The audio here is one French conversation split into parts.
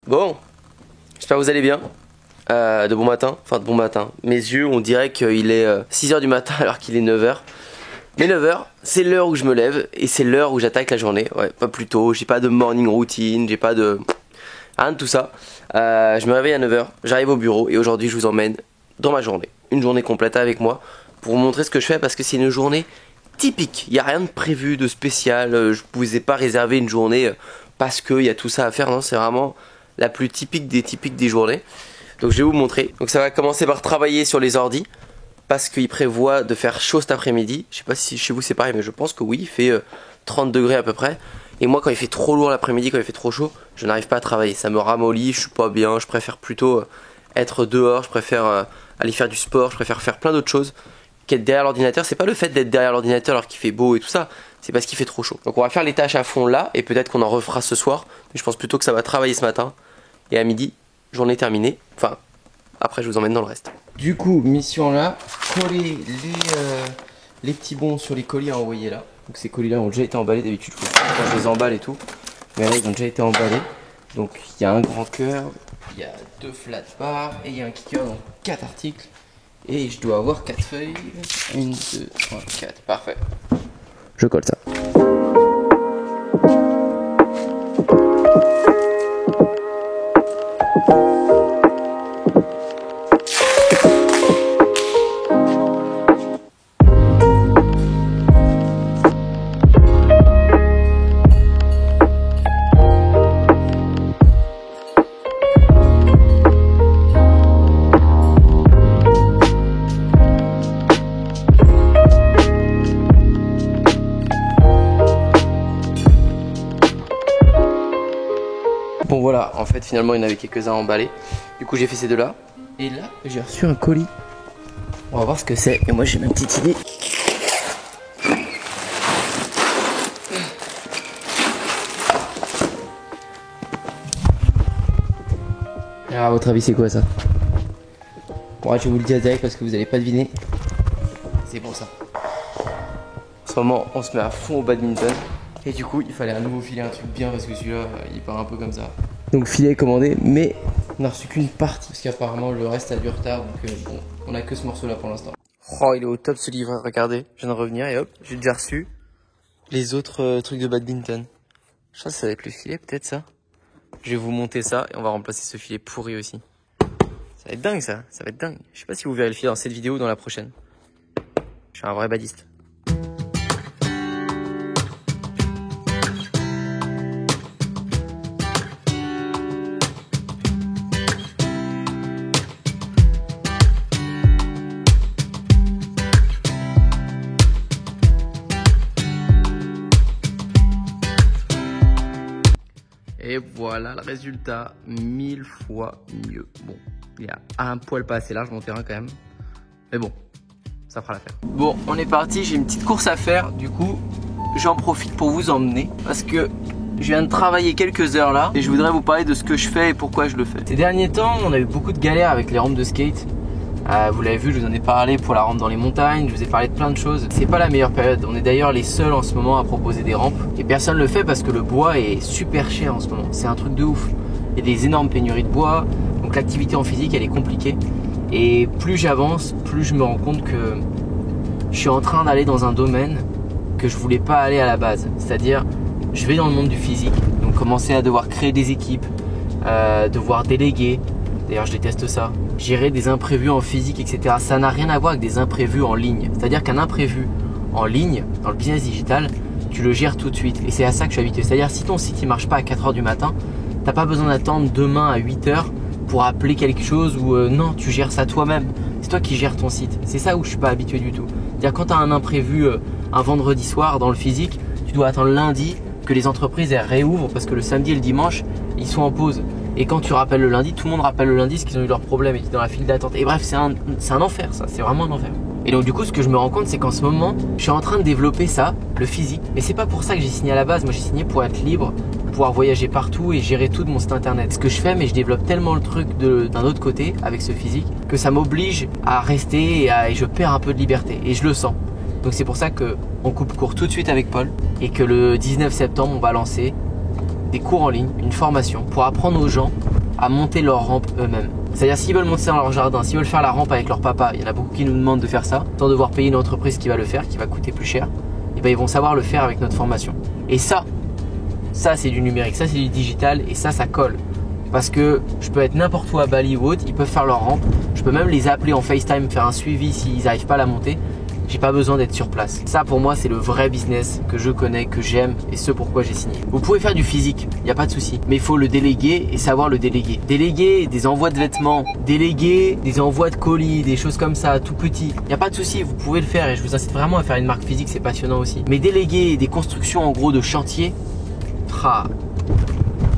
Bon, j'espère que vous allez bien. De bon matin, enfin de bon matin. Mes yeux, on dirait qu'il est 6h du matin alors qu'il est 9h. Mais 9h, c'est l'heure où je me lève et c'est l'heure où j'attaque la journée. Ouais, pas plus tôt, j'ai pas de morning routine, j'ai pas de... rien de tout ça. Je me réveille à 9h, j'arrive au bureau et aujourd'hui je vous emmène dans ma journée. Une journée complète avec moi pour vous montrer ce que je fais parce que c'est une journée typique. Il n'y a rien de prévu, de spécial. Je ne vous ai pas réservé une journée parce qu'il y a tout ça à faire. Non, c'est vraiment la plus typique des journées. Donc je vais vous montrer. Donc ça va commencer par travailler sur les ordis parce qu'il prévoit de faire chaud cet après-midi. Je sais pas si chez vous c'est pareil, mais je pense que oui, il fait 30 degrés à peu près. Et moi quand il fait trop lourd l'après-midi, quand il fait trop chaud, je n'arrive pas à travailler. Ça me ramollit, je suis pas bien, je préfère plutôt être dehors, je préfère aller faire du sport, je préfère faire plein d'autres choses qu'être derrière l'ordinateur. C'est pas le fait d'être derrière l'ordinateur alors qu'il fait beau et tout ça, c'est parce qu'il fait trop chaud. Donc on va faire les tâches à fond là et peut-être qu'on en refera ce soir. Mais je pense plutôt que ça va travailler ce matin. Et à midi, journée terminée. Enfin, après je vous emmène dans le reste. Du coup, mission là, coller les petits bons sur les colis à envoyer là. Donc ces colis là ont déjà été emballés d'habitude, je les emballe et tout. Mais là ils ont déjà été emballés. Donc il y a un grand cœur, il y a 2 flat bars et il y a un kicker dans 4 articles. Et je dois avoir 4 feuilles. 1, 2, 3, 4. Parfait. Je colle ça. Bon voilà, en fait finalement il y en avait quelques-uns emballés. Du coup j'ai fait ces deux là. Et là j'ai reçu un colis. On va voir ce que c'est. Et moi j'ai ma petite idée. Alors à votre avis c'est quoi ça? Bon je vais vous le dire direct parce que vous n'allez pas deviner. C'est bon ça. En ce moment on se met à fond au badminton. Et du coup il fallait un nouveau filet, un truc bien parce que celui-là il part un peu comme ça. Donc filet commandé, mais on n'a reçu qu'une partie parce qu'apparemment le reste a du retard. Donc bon, on a que ce morceau là pour l'instant. Oh il est au top ce livre, regardez, je viens de revenir et hop, j'ai déjà reçu les autres trucs de badminton. Je pense que ça va être le filet peut-être ça. Je vais vous monter ça et on va remplacer ce filet pourri aussi. Ça va être dingue ça va être dingue. Je sais pas si vous verrez le filet dans cette vidéo ou dans la prochaine. Je suis un vrai badiste. Et voilà le résultat, 1000 fois mieux. Bon, il y a un poil pas assez large mon terrain quand même. Mais bon, ça fera l'affaire. Bon, on est parti, j'ai une petite course à faire. Du coup, j'en profite pour vous emmener. Parce que je viens de travailler quelques heures là. Et je voudrais vous parler de ce que je fais et pourquoi je le fais. Ces derniers temps, on a eu beaucoup de galères avec les rampes de skate. Vous l'avez vu, je vous en ai parlé pour la rampe dans les montagnes, je vous ai parlé de plein de choses. C'est pas la meilleure période, on est d'ailleurs les seuls en ce moment à proposer des rampes. Et personne le fait parce que le bois est super cher en ce moment, c'est un truc de ouf. Il y a des énormes pénuries de bois, donc l'activité en physique elle est compliquée. Et plus j'avance, plus je me rends compte que je suis en train d'aller dans un domaine que je voulais pas aller à la base. C'est-à-dire, je vais dans le monde du physique, donc commencer à devoir créer des équipes, devoir déléguer. D'ailleurs je déteste ça. Gérer des imprévus en physique, etc. Ça n'a rien à voir avec des imprévus en ligne. C'est-à-dire qu'un imprévu en ligne, dans le business digital, tu le gères tout de suite. Et c'est à ça que je suis habitué. C'est-à-dire si ton site ne marche pas à 4h du matin, t'as pas besoin d'attendre demain à 8h pour appeler quelque chose ou non, tu gères ça toi-même. C'est toi qui gères ton site. C'est ça où je suis pas habitué du tout. C'est-à-dire quand tu as un imprévu un vendredi soir dans le physique, tu dois attendre lundi que les entreprises elles réouvrent parce que le samedi et le dimanche, ils sont en pause. Et quand tu rappelles le lundi, tout le monde rappelle le lundi parce qu'ils ont eu leurs problèmes et qu'ils sont dans la file d'attente. Et bref, c'est un enfer ça, c'est vraiment un enfer. Et donc du coup, ce que je me rends compte, c'est qu'en ce moment, je suis en train de développer ça, le physique. Mais c'est pas pour ça que j'ai signé à la base. Moi, j'ai signé pour être libre, pouvoir voyager partout et gérer tout de mon site internet. Ce que je fais, mais je développe tellement le truc d'un autre côté avec ce physique que ça m'oblige à rester et je perds un peu de liberté. Et je le sens. Donc c'est pour ça qu'on coupe court tout de suite avec Paul et que le 19 septembre, on va lancer des cours en ligne, une formation pour apprendre aux gens à monter leur rampe eux-mêmes. C'est-à-dire s'ils veulent monter dans leur jardin, s'ils veulent faire la rampe avec leur papa, il y en a beaucoup qui nous demandent de faire ça, sans devoir payer une entreprise qui va le faire, qui va coûter plus cher, et ben ils vont savoir le faire avec notre formation. Et ça c'est du numérique, ça c'est du digital et ça colle. Parce que je peux être n'importe où à Bali ou autre, ils peuvent faire leur rampe, je peux même les appeler en FaceTime, faire un suivi s'ils n'arrivent pas à la monter. J'ai pas besoin d'être sur place. Ça pour moi c'est le vrai business que je connais, que j'aime et ce pourquoi j'ai signé. Vous pouvez faire du physique, il n'y a pas de souci. Mais il faut le déléguer et savoir le déléguer. Déléguer des envois de vêtements, déléguer des envois de colis, des choses comme ça, tout petit. Il n'y a pas de souci, vous pouvez le faire et je vous incite vraiment à faire une marque physique, c'est passionnant aussi. Mais déléguer des constructions en gros de chantier,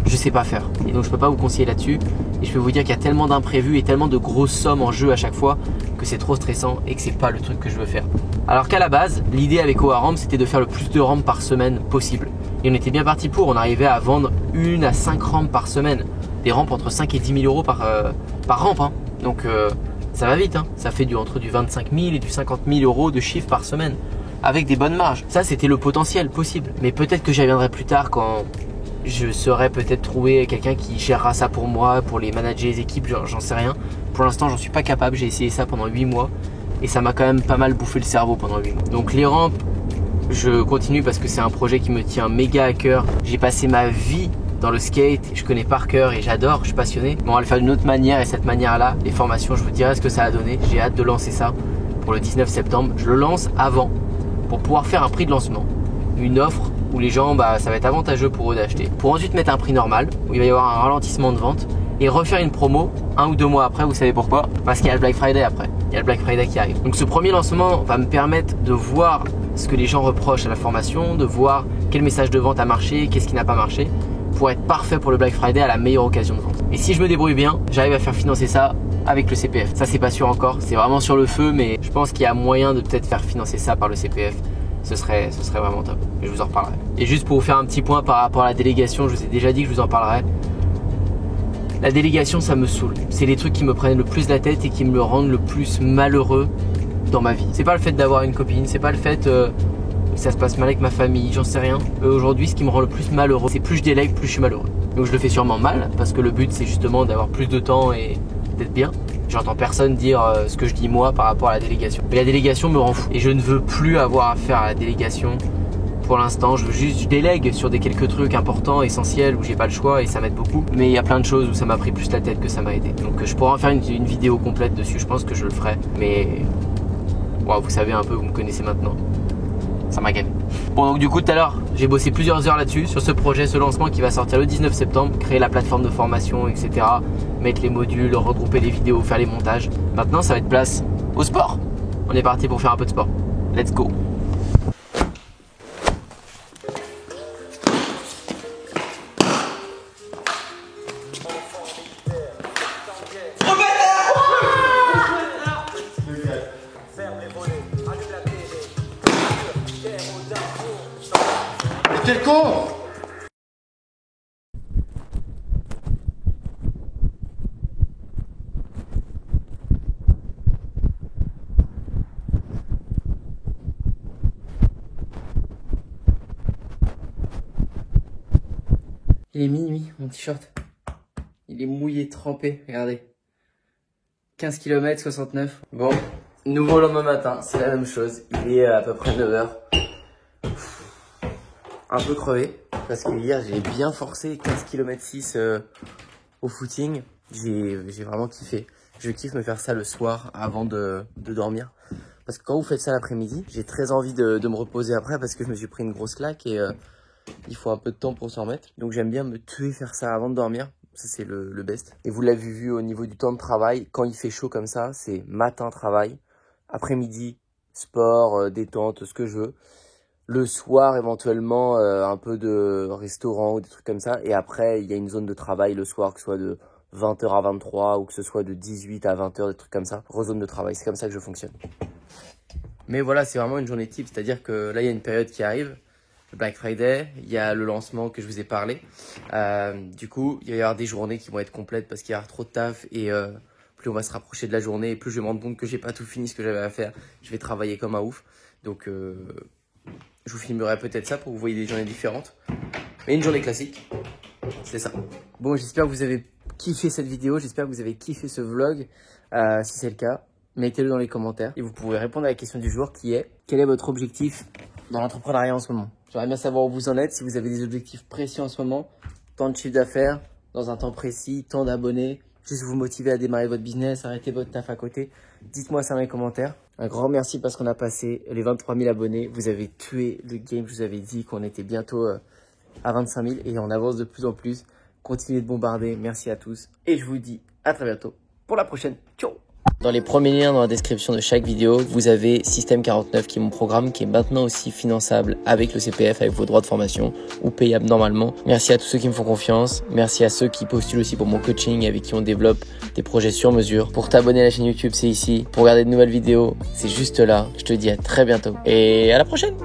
je sais pas faire. Et donc je peux pas vous conseiller là-dessus. Et je peux vous dire qu'il y a tellement d'imprévus et tellement de grosses sommes en jeu à chaque fois que c'est trop stressant et que c'est pas le truc que je veux faire. Alors qu'à la base, l'idée avec Oa Ramp, c'était de faire le plus de rampes par semaine possible. Et on était bien parti pour, on arrivait à vendre 1 à 5 rampes par semaine. Des rampes entre 5 et 10 000 euros par rampe. Hein. Donc ça va vite, hein. Ça fait entre du 25 000 et du 50 000 euros de chiffre par semaine. Avec des bonnes marges. Ça, c'était le potentiel possible. Mais peut-être que j'y reviendrai plus tard quand je saurais peut-être trouver quelqu'un qui gérera ça pour moi, pour les manager les équipes, j'en sais rien. Pour l'instant, j'en suis pas capable. J'ai essayé ça pendant 8 mois et ça m'a quand même pas mal bouffé le cerveau pendant 8 mois. Donc les rampes, je continue parce que c'est un projet qui me tient méga à cœur. J'ai passé ma vie dans le skate, je connais par cœur et j'adore, je suis passionné. Bon, on va le faire d'une autre manière et cette manière-là, les formations, je vous dirai ce que ça a donné. J'ai hâte de lancer ça pour le 19 septembre. Je le lance avant pour pouvoir faire un prix de lancement, une offre où les gens, ça va être avantageux pour eux d'acheter. Pour ensuite mettre un prix normal, où il va y avoir un ralentissement de vente et refaire une promo 1 ou 2 mois après, vous savez pourquoi? Parce qu'il y a le Black Friday après, il y a le Black Friday qui arrive. Donc ce premier lancement va me permettre de voir ce que les gens reprochent à la formation, de voir quel message de vente a marché, qu'est-ce qui n'a pas marché, pour être parfait pour le Black Friday à la meilleure occasion de vente. Et si je me débrouille bien, j'arrive à faire financer ça avec le CPF. Ça c'est pas sûr encore, c'est vraiment sur le feu, mais je pense qu'il y a moyen de peut-être faire financer ça par le CPF. Ce serait vraiment top. Et je vous en reparlerai. Et juste pour vous faire un petit point par rapport à la délégation, je vous ai déjà dit que je vous en parlerai. La délégation, ça me saoule. C'est les trucs qui me prennent le plus la tête et qui me le rendent le plus malheureux dans ma vie. C'est pas le fait d'avoir une copine, c'est pas le fait que ça se passe mal avec ma famille, j'en sais rien. Aujourd'hui, ce qui me rend le plus malheureux, c'est plus je délègue, plus je suis malheureux. Donc je le fais sûrement mal, parce que le but c'est justement d'avoir plus de temps et d'être bien. J'entends personne dire ce que je dis moi par rapport à la délégation. Mais la délégation me rend fou. Et je ne veux plus avoir affaire à la délégation. Pour l'instant, je délègue sur des quelques trucs importants, essentiels, où j'ai pas le choix et ça m'aide beaucoup. Mais il y a plein de choses où ça m'a pris plus la tête que ça m'a aidé. Donc je pourrais en faire une vidéo complète dessus, je pense que je le ferai. Mais wow, vous savez un peu, vous me connaissez maintenant. Ça m'a gagné. Bon, donc du coup tout à l'heure j'ai bossé plusieurs heures là-dessus, sur ce projet, ce lancement qui va sortir le 19 septembre, créer la plateforme de formation, etc. Mettre les modules, regrouper les vidéos, faire les montages. Maintenant ça va être place au sport. On est parti pour faire un peu de sport. Let's go. Quel con! Il est minuit, mon t-shirt. Il est mouillé, trempé, regardez. 15 km, 69. Bon, nouveau lendemain matin, c'est la même chose. Il est à peu près 9h. Un peu crevé, parce que hier j'ai bien forcé 15 km 6 au footing. J'ai vraiment kiffé. Je kiffe me faire ça le soir avant de dormir. Parce que quand vous faites ça l'après-midi, j'ai très envie de me reposer après parce que je me suis pris une grosse claque et il faut un peu de temps pour s'en remettre. Donc j'aime bien me tuer faire ça avant de dormir. Ça c'est le best. Et vous l'avez vu au niveau du temps de travail, quand il fait chaud comme ça, c'est matin travail, après-midi sport, détente, ce que je veux. Le soir éventuellement un peu de restaurant ou des trucs comme ça. Et après il y a une zone de travail le soir, que ce soit de 20h à 23 ou que ce soit de 18 à 20h, des trucs comme ça. Zone de travail, c'est comme ça que je fonctionne. Mais voilà, c'est vraiment une journée type, c'est-à-dire que là il y a une période qui arrive. Le Black Friday, il y a le lancement que je vous ai parlé. Du coup, il va y avoir des journées qui vont être complètes parce qu'il y aura trop de taf et plus on va se rapprocher de la journée et plus je vais me rendre compte que j'ai pas tout fini ce que j'avais à faire. Je vais travailler comme un ouf. Donc, je vous filmerai peut-être ça pour que vous voyez des journées différentes. Mais une journée classique, c'est ça. Bon, j'espère que vous avez kiffé cette vidéo. J'espère que vous avez kiffé ce vlog. Si c'est le cas, mettez-le dans les commentaires. Et vous pouvez répondre à la question du jour qui est: quel est votre objectif dans l'entrepreneuriat en ce moment? J'aimerais bien savoir où vous en êtes, si vous avez des objectifs précis en ce moment. Tant de chiffre d'affaires, dans un temps précis, tant d'abonnés. Juste vous motiver à démarrer votre business, arrêter votre taf à côté. Dites-moi ça dans les commentaires. Un grand merci parce qu'on a passé les 23 000 abonnés. Vous avez tué le game. Je vous avais dit qu'on était bientôt à 25 000 et on avance de plus en plus. Continuez de bombarder. Merci à tous. Et je vous dis à très bientôt pour la prochaine. Ciao! Dans les premiers liens dans la description de chaque vidéo, vous avez Système 49 qui est mon programme qui est maintenant aussi finançable avec le CPF, avec vos droits de formation ou payable normalement. Merci à tous ceux qui me font confiance. Merci à ceux qui postulent aussi pour mon coaching avec qui on développe des projets sur mesure. Pour t'abonner à la chaîne YouTube, c'est ici. Pour regarder de nouvelles vidéos, c'est juste là. Je te dis à très bientôt et à la prochaine.